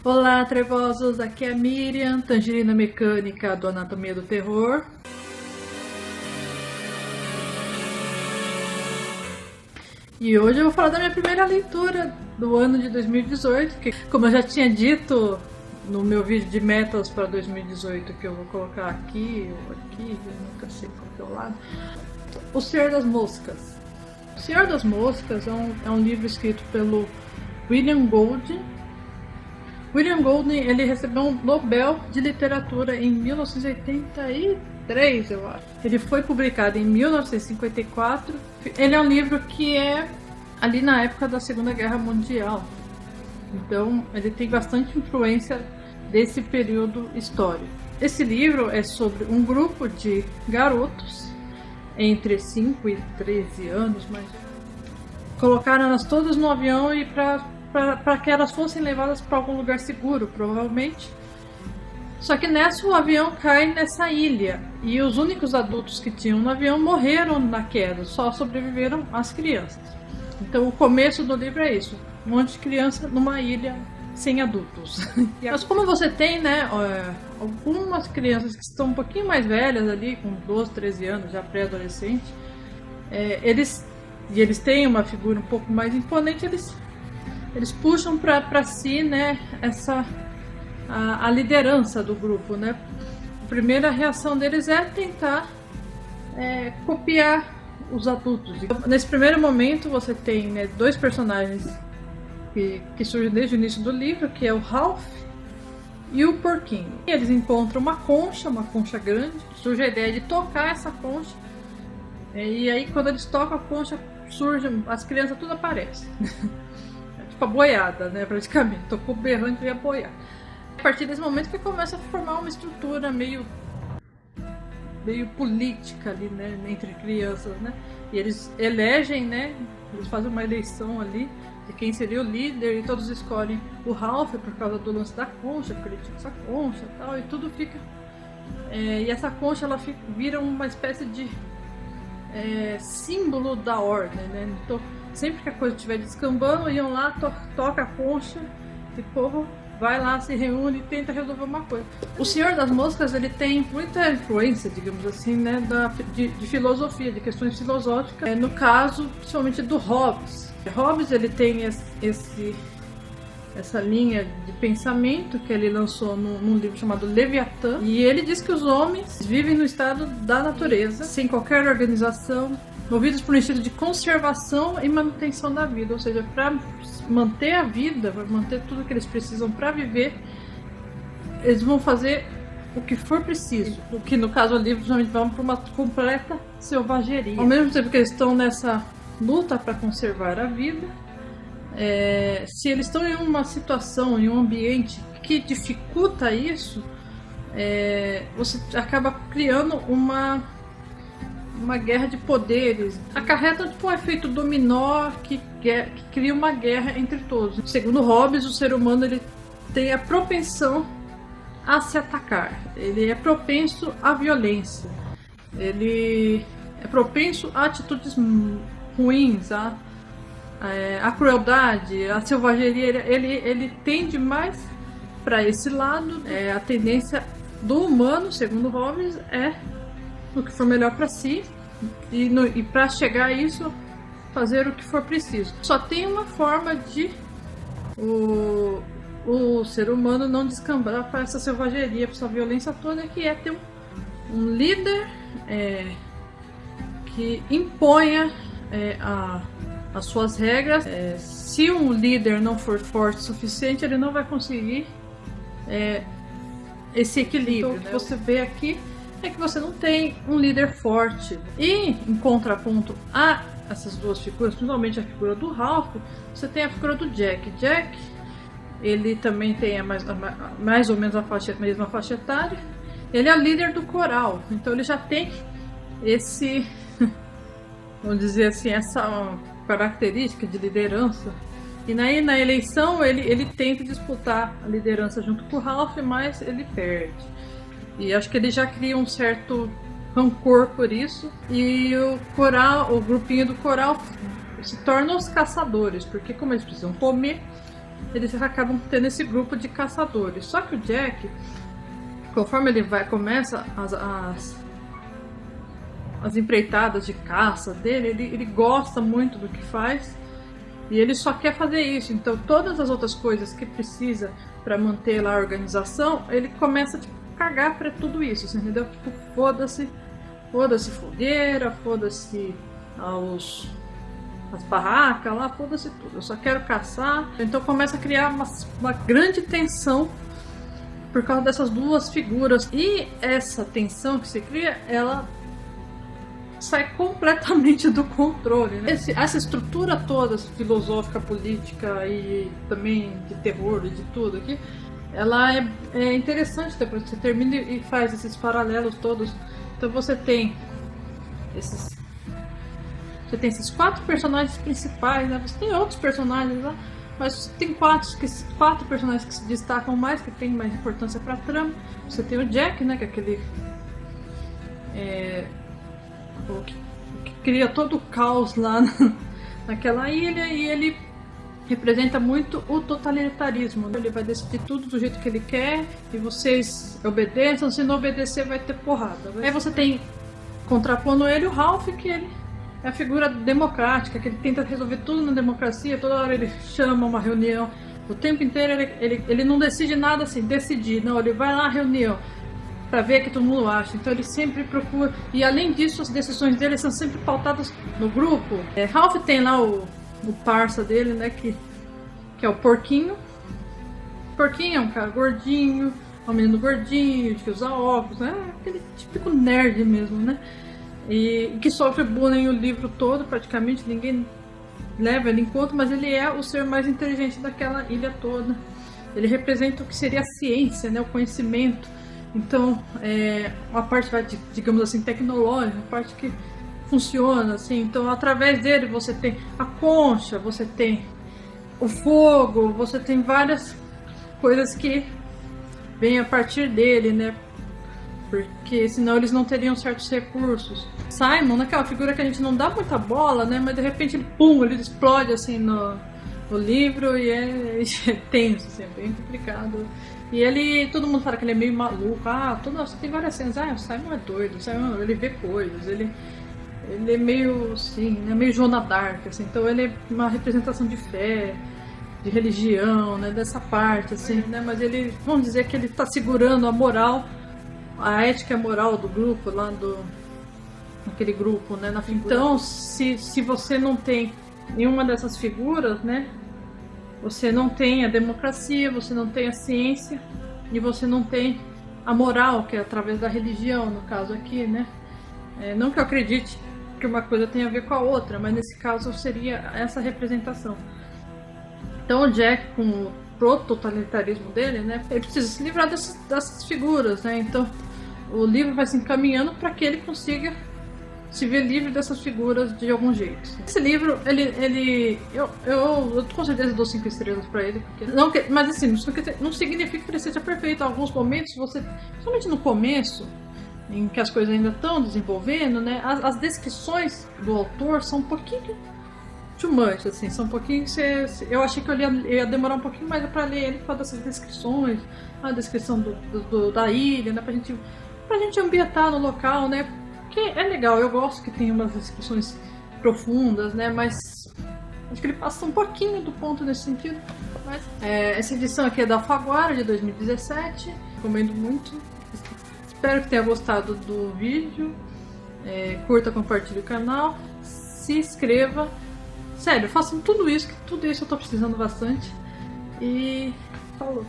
Olá, trevosos! Aqui é a Miriam, Tangerina Mecânica do Anatomia do Terror. E hoje eu vou falar da minha primeira leitura do ano de 2018, que, como eu já tinha dito no meu vídeo de metas para 2018, que eu vou colocar aqui ou aqui, eu nunca sei qual que é o lado, O Senhor das Moscas. O Senhor das Moscas é um livro escrito pelo William Golding. William Golding, ele recebeu um Nobel de Literatura em 1983, eu acho. Ele foi publicado em 1954. Ele é um livro que é ali na época da Segunda Guerra Mundial. Então, ele tem bastante influência desse período histórico. Esse livro é sobre um grupo de garotos entre 5 e 13 anos, mas colocaram elas todas no avião e para que elas fossem levadas para algum lugar seguro, provavelmente. Só que nessa o avião cai nessa ilha e os únicos adultos que tinham no avião morreram na queda, só sobreviveram as crianças. Então o começo do livro é isso, um monte de criança numa ilha sem adultos. Mas como você tem, né, algumas crianças que estão um pouquinho mais velhas ali, com 12, 13 anos, já pré-adolescente, eles têm uma figura um pouco mais imponente, eles puxam para si, né, a liderança do grupo, né? A primeira reação deles é tentar copiar os adultos. Então, nesse primeiro momento você tem, né, dois personagens que surgem desde o início do livro, que é o Ralph e o Porquinho. Eles encontram uma concha grande, surge a ideia de tocar essa concha, e aí quando eles tocam a concha, as crianças tudo aparecem. A boiada, né, praticamente. Tocou berrando e ia boiar. A partir desse momento que começa a formar uma estrutura meio política ali, né, entre crianças, né? E eles elegem, né, eles fazem uma eleição ali de quem seria o líder e todos escolhem o Ralph por causa do lance da concha, porque ele tinha essa concha e tal, e tudo fica... e essa concha, ela vira uma espécie de símbolo da ordem, né? Então, sempre que a coisa estiver descambando, iam lá, toca a concha e o povo vai lá, se reúne e tenta resolver uma coisa. O Senhor das Moscas, ele tem muita influência, digamos assim, né, de filosofia, de questões filosóficas, no caso, principalmente do Hobbes. Hobbes, ele tem essa linha de pensamento que ele lançou num livro chamado Leviatã, e ele diz que os homens vivem no estado da natureza, sem qualquer organização, movidos por um instinto de conservação e manutenção da vida, ou seja, para manter a vida, para manter tudo que eles precisam para viver, eles vão fazer o que for preciso, o que no caso ali justamente vão para uma completa selvageria. Ao mesmo tempo que eles estão nessa luta para conservar a vida, se eles estão em uma situação, em um ambiente que dificulta isso, você acaba criando uma guerra de poderes, acarreta tipo um efeito dominó que cria uma guerra entre todos. Segundo Hobbes, o ser humano, ele tem a propensão a se atacar, ele é propenso à violência, ele é propenso a atitudes ruins, a crueldade, a selvageria. Ele tende mais para esse lado. A tendência do humano, segundo Hobbes, é o que for melhor para si e para chegar a isso, fazer o que for preciso. Só tem uma forma de o ser humano não descambar para essa selvageria, para essa violência toda, que é ter um líder que imponha as suas regras. Se um líder não for forte o suficiente, ele não vai conseguir esse equilíbrio. Então, o que você vê aqui é que você não tem um líder forte. E, em contraponto a essas duas figuras, principalmente a figura do Ralph, você tem a figura do Jack. Jack, ele também tem mais ou menos a mesma faixa etária. Ele é o líder do coral, então ele já tem vamos dizer assim, essa característica de liderança. E aí, na eleição, ele tenta disputar a liderança junto com o Ralph, mas ele perde. E acho que ele já cria um certo rancor por isso. E o grupinho do coral se tornam os caçadores, porque como eles precisam comer, eles acabam tendo esse grupo de caçadores. Só que o Jack, conforme ele começa as empreitadas de caça dele, ele gosta muito do que faz e ele só quer fazer isso. Então todas as outras coisas que precisa para manter lá a organização, ele começa a cagar para tudo isso, você entendeu? Tipo, foda-se fogueira, foda-se as barracas lá, foda-se tudo, eu só quero caçar. Então começa a criar uma grande tensão por causa dessas duas figuras, e essa tensão que se cria, ela sai completamente do controle, né? Essa estrutura toda filosófica, política e também de terror e de tudo aqui, ela é interessante depois que você termina e faz esses paralelos todos. Então você tem esses 4 personagens principais, né? Você tem outros personagens lá, mas tem 4 personagens que se destacam mais, que tem mais importância pra trama. Você tem o Jack, né? Que é aquele que cria todo o caos lá naquela ilha, e ele representa muito o totalitarismo. Ele vai decidir tudo do jeito que ele quer e vocês obedeçam, se não obedecer vai ter porrada. Aí você tem, contrapondo ele, o Ralph, que ele é a figura democrática, que ele tenta resolver tudo na democracia, toda hora ele chama uma reunião, o tempo inteiro ele não decide nada assim, decidir, não, ele vai lá na reunião para ver o que todo mundo acha. Então ele sempre procura, e além disso as decisões dele são sempre pautadas no grupo. Ralph tem lá o parça dele, né, que é o Porquinho. O Porquinho é um cara gordinho, é um menino gordinho, que usa óculos, né, aquele típico nerd mesmo, né, e que sofre bullying o livro todo, praticamente ninguém leva ele em conta, mas ele é o ser mais inteligente daquela ilha toda. Ele representa o que seria a ciência, né, o conhecimento. Então, uma parte, digamos assim, tecnológica, a parte que funciona, assim. Então, através dele você tem a concha, você tem o fogo, você tem várias coisas que vêm a partir dele, né? Porque senão eles não teriam certos recursos. Simon, naquela figura que a gente não dá muita bola, né? Mas de repente, pum, ele explode assim no livro e é tenso, assim, é bem complicado. E ele, todo mundo fala que ele é meio maluco, tem várias cenas, o Simon é doido, o Simon, ele vê coisas, ele é meio assim, né, meio Joana Dark, assim, então ele é uma representação de fé, de religião, né, dessa parte, assim, né, mas ele, vamos dizer que ele tá segurando a moral, a ética e a moral do grupo, lá naquele grupo, né, então, se você não tem nenhuma dessas figuras, né, você não tem a democracia, você não tem a ciência e você não tem a moral, que é através da religião, no caso aqui, né? Não que eu acredite que uma coisa tenha a ver com a outra, mas nesse caso seria essa representação. Então o Jack, com o proto-totalitarismo dele, né? Ele precisa se livrar dessas figuras, né? Então o livro vai se encaminhando para que ele consiga se ver livre dessas figuras de algum jeito. Esse livro, eu com certeza dou 5 estrelas pra ele, porque, mas assim, não significa que ele seja perfeito. Em alguns momentos, principalmente no começo, em que as coisas ainda estão desenvolvendo, né, as descrições do autor são um pouquinho too much, assim, são um pouquinho, eu achei que eu ia demorar um pouquinho mais pra ler ele por causa dessas descrições, a descrição da ilha, né, pra gente ambientar no local, né. Que é legal, eu gosto que tem umas discussões profundas, né? Mas acho que ele passa um pouquinho do ponto nesse sentido. Mas, essa edição aqui é da Alfaguara, de 2017. Recomendo muito. Espero que tenha gostado do vídeo. Curta, compartilhe o canal. Se inscreva. Sério, façam tudo isso, que tudo isso eu tô precisando bastante. E falou!